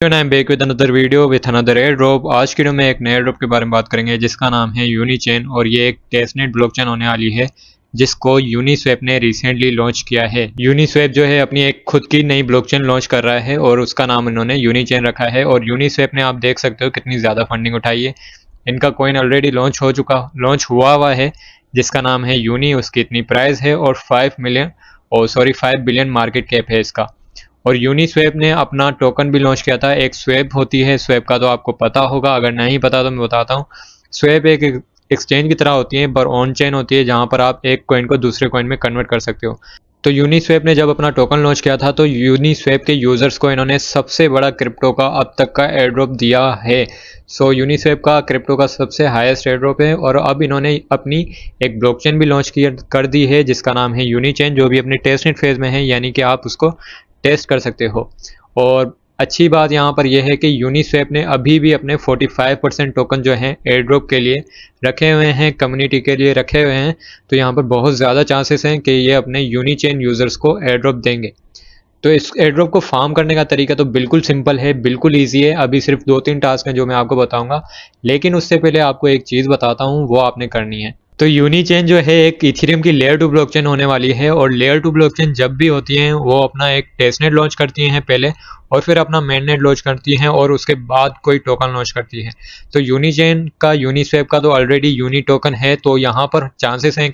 I am back with another video with another air drop. आज की video में एक नए एयर ड्रॉप के बारे में बात करेंगे जिसका नाम है यूनिचेन और ये एक टेस्टनेट ब्लॉकचेन होने वाली है जिसको यूनिस्वैप ने रिसेंटली लॉन्च किया है। यूनिस्वैप जो है अपनी एक खुद की नई ब्लॉकचेन लॉन्च कर रहा है और उसका नाम इन्होंने यूनिचेन रखा है। और यूनिस्वैप ने आप देख सकते हो कितनी ज़्यादा फंडिंग उठाई है। इनका कॉइन ऑलरेडी लॉन्च हुआ है जिसका नाम है यूनी। उसकी इतनी प्राइस है और 5 बिलियन मार्केट कैप है इसका। और यूनिस्वैप ने अपना टोकन भी लॉन्च किया था। एक स्वैप होती है, स्वैप का तो आपको पता होगा, अगर नहीं पता तो मैं बताता हूँ। स्वैप एक एक्सचेंज की तरह होती है पर ऑन चेन होती है जहाँ पर आप एक कॉइन को दूसरे कॉइन में कन्वर्ट कर सकते हो। तो यूनिस्वैप ने जब अपना टोकन लॉन्च किया था तो यूनिस्वैप के यूजर्स को इन्होंने सबसे बड़ा क्रिप्टो का अब तक का एयर ड्रॉप दिया है। सो यूनिस्वैप का क्रिप्टो का सबसे हाईएस्ट एयर ड्रॉप है। और अब इन्होंने अपनी एक ब्लॉकचेन भी लॉन्च कर दी है जिसका नाम है यूनिचेन, जो भी अपने टेस्टनेट फेज में है, यानी कि आप उसको टेस्ट कर सकते हो। और अच्छी बात यहाँ पर यह है कि यूनिस्वैप ने अभी भी अपने 45% टोकन जो हैं एयर ड्रॉप के लिए रखे हुए हैं, कम्युनिटी के लिए रखे हुए हैं। तो यहाँ पर बहुत ज़्यादा चांसेस हैं कि ये अपने यूनिचेन यूज़र्स को एयर ड्रॉप देंगे। तो इस एयर ड्रॉप को फार्म करने का तरीका तो बिल्कुल सिंपल है, बिल्कुल ईजी है। अभी सिर्फ 2-3 टास्क हैं जो मैं आपको बताऊँगा, लेकिन उससे पहले आपको एक चीज़ बताता हूँ, वो आपने करनी है। तो यूनिचेन जो है एक इथेरियम की लेयर 2 ब्लॉकचेन होने वाली है। और लेयर 2 ब्लॉकचेन जब भी होती हैं वो अपना एक टेस्टनेट लॉन्च करती हैं पहले, और फिर अपना मेननेट लॉन्च करती हैं और उसके बाद कोई टोकन लॉन्च करती है। तो यूनिचेन का यूनिस्वैप का तो ऑलरेडी यूनी टोकन है, तो यहाँ पर चांसेस हैं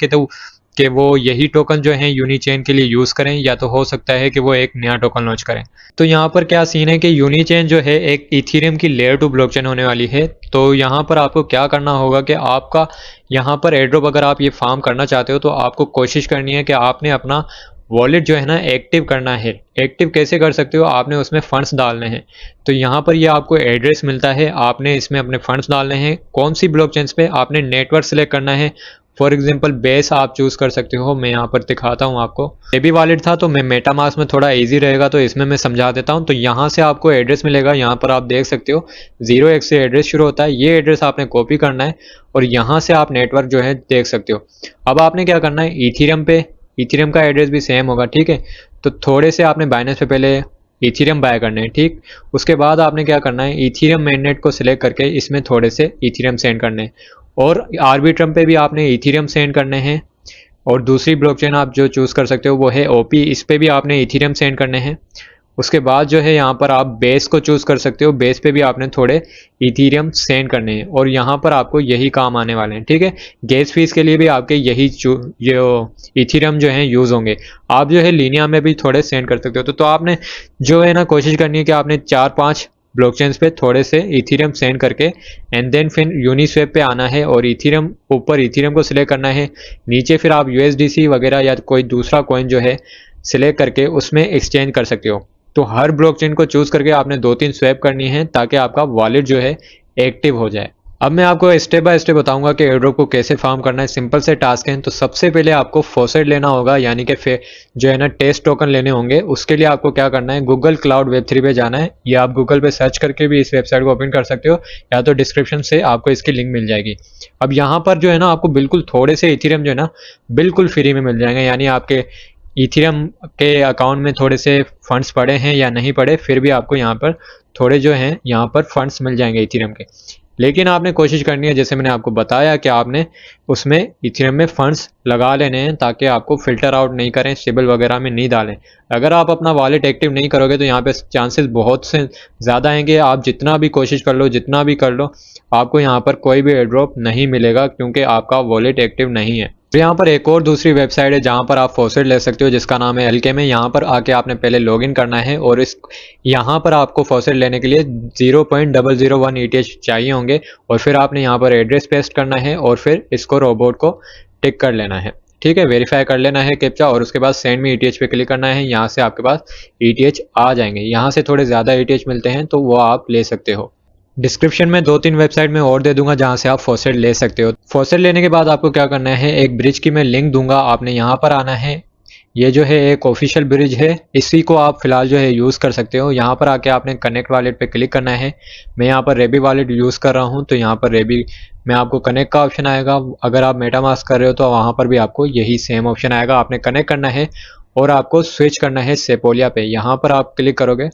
कि वो यही टोकन जो है यूनिचेन के लिए यूज़ करें, या तो हो सकता है कि वो एक नया टोकन लॉन्च करें। तो यहाँ पर क्या सीन है कि यूनिचेन जो है एक इथेरियम की लेयर 2 ब्लॉकचेन होने वाली है। तो यहाँ पर आपको क्या करना होगा कि आपका यहाँ पर एयर ड्रॉप अगर आप ये फार्म करना चाहते हो तो आपको कोशिश करनी है कि आपने अपना वॉलेट जो है ना एक्टिव करना है। एक्टिव कैसे कर सकते हो, आपने उसमें फंड्स डालने हैं। तो यहाँ पर ये आपको एड्रेस मिलता है, आपने इसमें अपने फंड्स डालने हैं। कौन सी ब्लॉकचेन्स पे आपने नेटवर्क सेलेक्ट करना है। फॉर एग्जांपल बेस आप चूज़ कर सकते हो, मैं यहाँ पर दिखाता हूँ आपको। बेबी वॉलेट था तो मैं मेटामास्क में थोड़ा इजी रहेगा तो इसमें मैं समझा देता हूँ। तो यहाँ से आपको एड्रेस मिलेगा, यहाँ पर आप देख सकते हो 0x से एड्रेस शुरू होता है। ये एड्रेस आपने कॉपी करना है और यहाँ से आप नेटवर्क जो है देख सकते हो। अब आपने क्या करना है, इथेरियम का एड्रेस भी सेम होगा, ठीक है। तो थोड़े से आपने बाइनेंस पे पहले इथेरियम बाय करने हैं, ठीक। उसके बाद आपने क्या करना है, इथेरियम मेननेट को सिलेक्ट करके इसमें थोड़े से इथेरियम सेंड करने हैं। और आर्बिट्रम पे भी आपने इथेरियम सेंड करने हैं। और दूसरी ब्लॉकचेन आप जो चूज़ कर सकते हो वो है ओपी, इस पे भी आपने इथेरियम सेंड करने हैं। उसके बाद जो है यहाँ पर आप बेस को चूज़ कर सकते हो, बेस पे भी आपने थोड़े इथेरियम सेंड करने हैं। और यहाँ पर आपको यही काम आने वाले हैं, ठीक है। गैस फीस के लिए भी आपके यही जो इथेरियम जो है यूज़ होंगे। आप जो है लीनिया में भी थोड़े सेंड कर सकते हो। तो आपने जो है ना कोशिश करनी है कि आपने 4-5 ब्लॉकचेन्स पे थोड़े से इथेरियम सेंड करके एंड देन फिर यूनिस्वैप पे आना है और इथेरियम ऊपर इथेरियम को सिलेक्ट करना है। नीचे फिर आप यूएसडीसी वगैरह या कोई दूसरा कॉइन जो है सिलेक्ट करके उसमें एक्सचेंज कर सकते हो। तो हर ब्लॉकचेन को चूज करके आपने 2-3 स्वैप करनी है ताकि आपका वॉलेट जो है एक्टिव हो जाए। अब मैं आपको स्टेप बाय स्टेप बताऊंगा कि एयरड्रॉप को कैसे फार्म करना है। सिंपल से टास्क हैं। तो सबसे पहले आपको फॉसेट लेना होगा, यानी कि जो है ना टेस्ट टोकन लेने होंगे। उसके लिए आपको क्या करना है, गूगल क्लाउड वेब3 पे जाना है, या आप गूगल पे सर्च करके भी इस वेबसाइट को ओपन कर सकते हो, या तो डिस्क्रिप्शन से आपको इसकी लिंक मिल जाएगी। अब यहाँ पर जो है ना आपको बिल्कुल थोड़े से इथेरियम जो है ना बिल्कुल फ्री में मिल जाएंगे, यानी आपके इथेरियम के अकाउंट में थोड़े से फंड्स पड़े हैं या नहीं पड़े, फिर भी आपको यहाँ पर थोड़े जो हैं यहाँ पर फंड्स मिल जाएंगे इथेरियम के। लेकिन आपने कोशिश करनी है, जैसे मैंने आपको बताया, कि आपने उसमें इथेरियम में फंड्स लगा लेने हैं ताकि आपको फिल्टर आउट नहीं करें, स्टेबल वगैरह में नहीं डालें। अगर आप अपना वॉलेट एक्टिव नहीं करोगे तो यहाँ पे चांसेस बहुत से ज़्यादा हैं कि आप जितना भी कोशिश कर लो, जितना भी कर लो, आपको यहाँ पर कोई भी एयरड्रॉप नहीं मिलेगा क्योंकि आपका वॉलेट एक्टिव नहीं है। तो यहाँ पर एक और दूसरी वेबसाइट है जहाँ पर आप फॉसेट ले सकते हो, जिसका नाम है एलके में। यहाँ पर आके आपने पहले लॉगिन करना है और यहाँ पर आपको फॉसेट लेने के लिए 0.001 ETH चाहिए होंगे। और फिर आपने यहाँ पर एड्रेस पेस्ट करना है और फिर इसको रोबोट को टिक कर लेना है, ठीक है, वेरीफाई कर लेना है कैप्चा। और उसके बाद सेंड मी ETH पे क्लिक करना है। यहाँ से आपके पास ETH आ जाएंगे। यहाँ से थोड़े ज़्यादा ETH मिलते हैं तो वो आप ले सकते हो। डिस्क्रिप्शन में 2-3 वेबसाइट में और दे दूंगा जहां से आप फॉसेट ले सकते हो। फॉसेट लेने के बाद आपको क्या करना है, एक ब्रिज की मैं लिंक दूंगा, आपने यहाँ पर आना है। ये जो है एक ऑफिशियल ब्रिज है, इसी को आप फिलहाल जो है यूज़ कर सकते हो। यहाँ पर आके आपने कनेक्ट वॉलेट पे क्लिक करना है। मैं यहाँ पर रेबी वॉलेट यूज़ कर रहा हूँ, तो यहाँ पर रेबी में आपको कनेक्ट का ऑप्शन आएगा। अगर आप मेटामास्क कर रहे हो तो वहाँ पर भी आपको यही सेम ऑप्शन आएगा। आपने कनेक्ट करना है और आपको स्विच करना है सेपोलिया पे। यहाँ पर आप क्लिक करोगे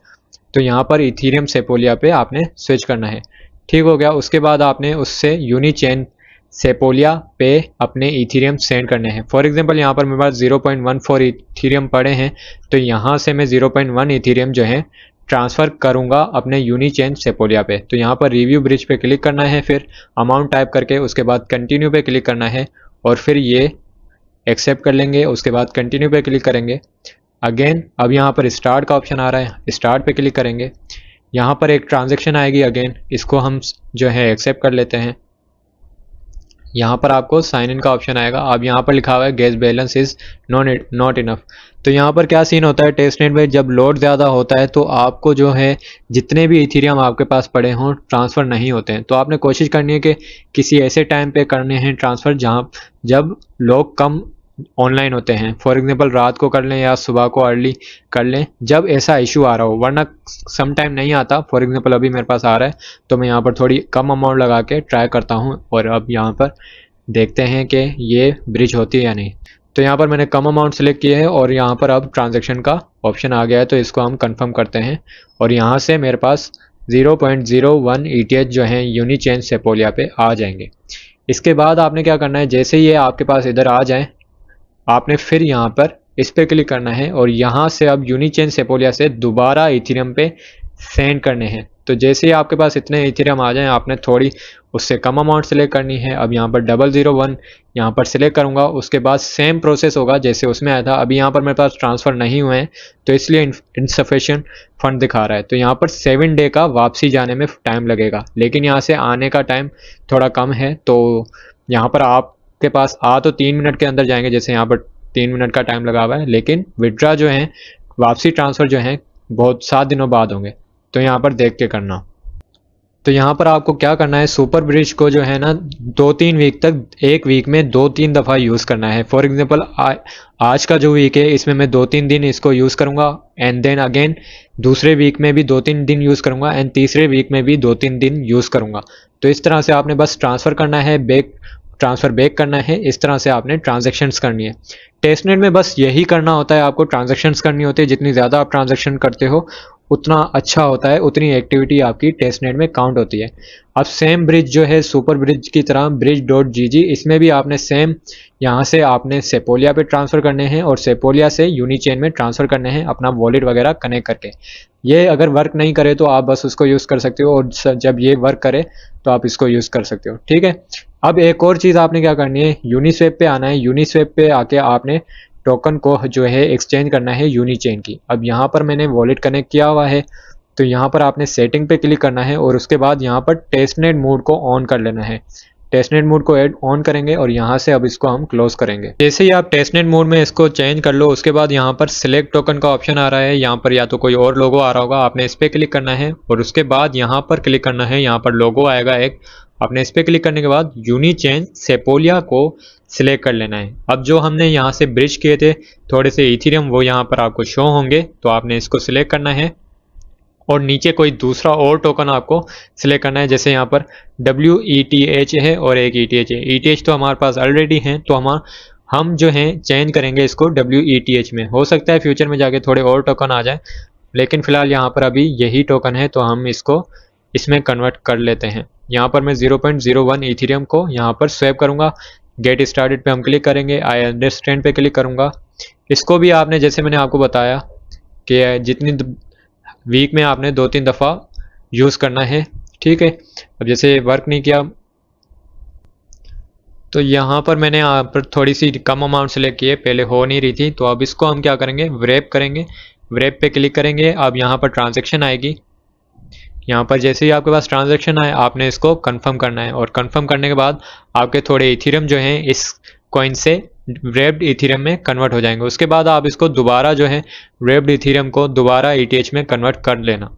तो यहाँ पर इथीरियम सेपोलिया पे आपने स्विच करना है। ठीक हो गया। उसके बाद आपने उससे यूनिचेन सेपोलिया पे अपने इथीरियम सेंड करने हैं। फॉर एग्जांपल यहाँ पर मेरे पास 0.14 इथीरियम पड़े हैं, तो यहाँ से मैं 0.1 इथीरियम जो है ट्रांसफ़र करूँगा अपने यूनिचेन सेपोलिया पे। तो यहाँ पर रिव्यू ब्रिज पे क्लिक करना है, फिर अमाउंट टाइप करके उसके बाद कंटिन्यू पे क्लिक करना है और फिर ये एक्सेप्ट कर लेंगे। उसके बाद कंटिन्यू पे क्लिक करेंगे। अगेन अब यहाँ पर स्टार्ट का ऑप्शन आ रहा है, स्टार्ट पे क्लिक करेंगे। यहाँ पर एक ट्रांजेक्शन आएगी, अगेन इसको हम जो है एक्सेप्ट कर लेते हैं। यहाँ पर आपको साइन इन का ऑप्शन आएगा। अब यहाँ पर लिखा हुआ है gas balance is not enough. तो यहाँ पर क्या सीन होता है टेस्टनेट में, जब लोड ज़्यादा होता है तो आपको जो है जितने भी इथीरियम आपके पास पड़े हों ट्रांसफ़र नहीं होते हैं। तो आपने कोशिश करनी है कि किसी ऐसे टाइम पे करने हैं ट्रांसफ़र जब लोग कम ऑनलाइन होते हैं। फॉर एग्जांपल रात को कर लें या सुबह को अर्ली कर लें जब ऐसा इशू आ रहा हो, वरना सम टाइम नहीं आता। फॉर एग्जांपल अभी मेरे पास आ रहा है तो मैं यहाँ पर थोड़ी कम अमाउंट लगा के ट्राई करता हूँ और अब यहाँ पर देखते हैं कि ये ब्रिज होती है या नहीं। तो यहाँ पर मैंने कम अमाउंट सेलेक्ट किया है और यहाँ पर अब ट्रांजेक्शन का ऑप्शन आ गया है, तो इसको हम कन्फर्म करते हैं और यहाँ से मेरे पास 0.01 ETH जो है यूनिचेन सेपोलिया पे आ जाएंगे। इसके बाद आपने क्या करना है, जैसे ये आपके पास इधर आ जाए आपने फिर यहाँ पर इस पर क्लिक करना है और यहाँ से अब यूनिचेन सेपोलिया से दोबारा इथीरियम पे सेंड करने हैं। तो जैसे ही आपके पास इतने इथीरियम आ जाएं आपने थोड़ी उससे कम अमाउंट सेलेक्ट करनी है। अब यहाँ पर 001 यहाँ पर सिलेक्ट करूँगा, उसके बाद सेम प्रोसेस होगा जैसे उसमें आया था। अभी यहाँ पर मेरे पास ट्रांसफ़र नहीं हुए हैं तो इसलिए इनसफिशिएंट फंड दिखा रहा है। तो यहाँ पर 7 डे का वापसी जाने में टाइम लगेगा, लेकिन यहाँ से आने का टाइम थोड़ा कम है। तो यहाँ पर आपके पास आ तो 3 मिनट के अंदर जाएंगे, जैसे यहाँ पर 3 मिनट का टाइम लगा हुआ है, लेकिन विड्रा जो है वापसी ट्रांसफ़र जो है बहुत 7 दिनों बाद होंगे। तो यहाँ पर देख के करना। तो यहाँ पर आपको क्या करना है, सुपर ब्रिज को जो है ना 2-3 वीक तक, एक वीक में 2-3 दफ़ा यूज़ करना है। फॉर एग्जांपल आज का जो वीक है इसमें मैं 2-3 दिन इसको यूज़ करूँगा एंड देन अगेन दूसरे वीक में भी 2-3 दिन यूज़ करूँगा एंड तीसरे वीक में भी 2-3 दिन यूज़ करूँगा। तो इस तरह से आपने बस ट्रांसफ़र करना है, ट्रांसफ़र बैक करना है। इस तरह से आपने ट्रांजैक्शंस करनी है। टेस्टनेट में बस यही करना होता है, आपको ट्रांजैक्शंस करनी होती है। जितनी ज़्यादा आप ट्रांजैक्शन करते हो उतना अच्छा होता है, उतनी एक्टिविटी आपकी टेस्टनेट में काउंट होती है। अब सेम ब्रिज जो है सुपर ब्रिज की तरह bridge.gg, इसमें भी आपने सेम यहाँ से आपने सेपोलिया पे ट्रांसफ़र करने हैं और सेपोलिया से यूनिचेन में ट्रांसफ़र करने हैं अपना वॉलेट वगैरह कनेक्ट करके। ये अगर वर्क नहीं करे तो आप बस उसको यूज़ कर सकते हो और जब ये वर्क करे तो आप इसको यूज़ कर सकते हो। ठीक है। अब एक और चीज़ आपने क्या करनी है, यूनिस्वैप पे आना है। यूनिस्वैप पे आके आपने टोकन को जो है एक्सचेंज करना है यूनिचेन की। अब यहाँ पर मैंने वॉलेट कनेक्ट किया हुआ है तो यहाँ पर आपने सेटिंग पे क्लिक करना है और उसके बाद यहाँ पर टेस्टनेट मोड को ऑन कर लेना है। टेस्टनेट मोड को ऑन करेंगे और यहाँ से अब इसको हम क्लोज करेंगे। जैसे ही आप टेस्टनेट मोड में इसको चेंज कर लो उसके बाद यहाँ पर सिलेक्ट टोकन का ऑप्शन आ रहा है। यहाँ पर या तो कोई और लोगो आ रहा होगा, आपने इस पर क्लिक करना है और उसके बाद यहाँ पर क्लिक करना है। यहाँ पर लोगो आएगा एक, आपने इस पर क्लिक करने के बाद यूनिचेन सेपोलिया को सिलेक्ट कर लेना है। अब जो हमने यहाँ से ब्रिज किए थे थोड़े से इथीरियम वो यहाँ पर आपको शो होंगे, तो आपने इसको सिलेक्ट करना है और नीचे कोई दूसरा और टोकन आपको सिलेक्ट करना है। जैसे यहाँ पर WETH है और एक ETH है। ETH तो हमारे पास ऑलरेडी है तो हम जो है चेंज करेंगे इसको WETH में। हो सकता है फ्यूचर में जाके थोड़े और टोकन आ जाए, लेकिन फ़िलहाल यहाँ पर अभी यही टोकन है तो हम इसको इसमें कन्वर्ट कर लेते हैं। यहाँ पर मैं 0.01 इथीरियम को यहाँ पर स्वैप करूँगा। गेट स्टार्टेड पे हम क्लिक करेंगे, आई अंडरस्टैंड पे क्लिक करूँगा। इसको भी आपने जैसे मैंने आपको बताया कि जितनी वीक में आपने 2-3 दफ़ा यूज़ करना है। ठीक है। अब जैसे वर्क नहीं किया तो यहाँ पर मैंने यहाँ पर थोड़ी सी कम अमाउंट सेलेक्ट की है, पहले हो नहीं रही थी। तो अब इसको हम क्या करेंगे, व्रैप करेंगे। व्रैप पे क्लिक करेंगे। अब यहाँ पर ट्रांजैक्शन आएगी। यहाँ पर जैसे ही आपके पास ट्रांजैक्शन आए आपने इसको कंफर्म करना है और कंफर्म करने के बाद आपके थोड़े इथीरियम जो हैं इस कॉइन से व्रैप्ड इथीरियम में कन्वर्ट हो जाएंगे। उसके बाद आप इसको दोबारा जो है व्रैप्ड इथीरियम को दोबारा ETH में कन्वर्ट कर लेना।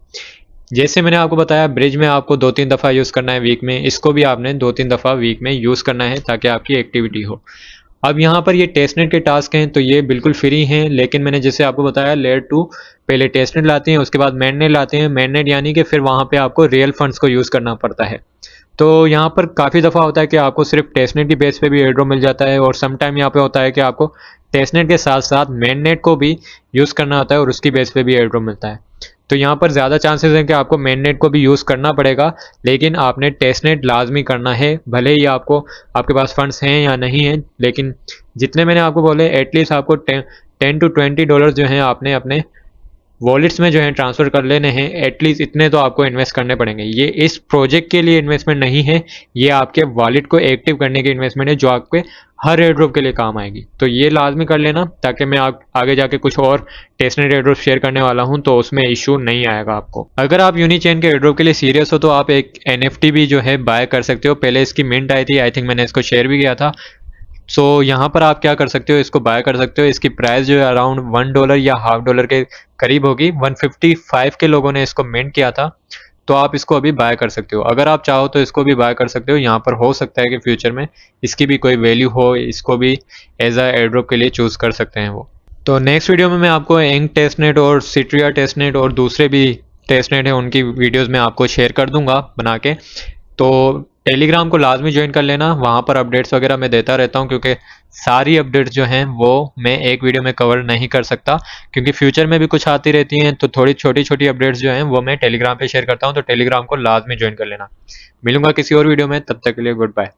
जैसे मैंने आपको बताया ब्रिज में आपको 2-3 दफ़ा यूज़ करना है वीक में, इसको भी आपने 2-3 दफ़ा वीक में यूज़ करना है ताकि आपकी एक्टिविटी हो। अब यहाँ पर ये टेस्टनेट के टास्क हैं तो ये बिल्कुल फ्री हैं, लेकिन मैंने जैसे आपको बताया लेयर 2 पहले टेस्टनेट लाते हैं उसके बाद मेननेट लाते हैं। मेननेट यानी कि फिर वहाँ पे आपको रियल फंड्स को यूज़ करना पड़ता है। तो यहाँ पर काफ़ी दफ़ा होता है कि आपको सिर्फ टेस्टनेट की बेस पे भी एयर ड्रॉप मिल जाता है, और सम टाइम यहाँ पे होता है कि आपको टेस्टनेट के साथ साथ मेननेट को भी यूज़ करना होता है और उसकी बेस पे भी एयर ड्रॉप मिलता है। तो यहाँ पर ज़्यादा चांसेस हैं कि आपको मेननेट को भी यूज़ करना पड़ेगा, लेकिन आपने टेस्टनेट लाजमी करना है, भले ही आपके पास फंड्स हैं या नहीं हैं। लेकिन जितने मैंने आपको बोले, एटलीस्ट आपको 10 to 20 डॉलर जो हैं आपने अपने वॉलेट्स में जो है ट्रांसफ़र कर लेने हैं। एटलीस्ट इतने तो आपको इन्वेस्ट करने पड़ेंगे। ये इस प्रोजेक्ट के लिए इन्वेस्टमेंट नहीं है, ये आपके वॉलेट को एक्टिव करने की इन्वेस्टमेंट है, जो आपके हर एयर ड्रॉप के लिए काम आएगी। तो ये लाजमी कर लेना, ताकि मैं आगे जाके कुछ और टेस्टनेट एयर ड्रॉप शेयर करने वाला हूँ, तो उसमें इशू नहीं आएगा आपको। अगर आप यूनिचेन के एयर ड्रॉप के लिए सीरियस हो तो आप एक NFT भी जो है बाय कर सकते हो। पहले इसकी मिंट आई थी, आई थिंक मैंने इसको शेयर भी किया था। सो यहाँ पर आप क्या कर सकते हो, इसको बाय कर सकते हो। इसकी प्राइस जो है अराउंड $1 या $0.5 के करीब होगी। 155 के लोगों ने इसको मिंट किया था, तो आप इसको अभी बाय कर सकते हो। अगर आप चाहो तो इसको भी बाय कर सकते हो। यहाँ पर हो सकता है कि फ्यूचर में इसकी भी कोई वैल्यू हो, इसको भी एज अ एयर ड्रॉप के लिए चूज़ कर सकते हैं वो। तो नेक्स्ट वीडियो में मैं आपको एंग टेस्टनेट और सिट्रिया टेस्टनेट और दूसरे भी टेस्टनेट है उनकी वीडियोज़ में आपको शेयर कर दूंगा बना के। तो टेलीग्राम को लाजमी ज्वाइन कर लेना, वहाँ पर अपडेट्स वगैरह मैं देता रहता हूँ, क्योंकि सारी अपडेट्स जो हैं वो मैं एक वीडियो में कवर नहीं कर सकता, क्योंकि फ्यूचर में भी कुछ आती रहती हैं। तो थोड़ी छोटी छोटी अपडेट्स जो हैं वो मैं टेलीग्राम पे शेयर करता हूँ, तो टेलीग्राम को लाजमी ज्वाइन कर लेना। मिलूंगा किसी और वीडियो में, तब तक के लिए गुड बाय।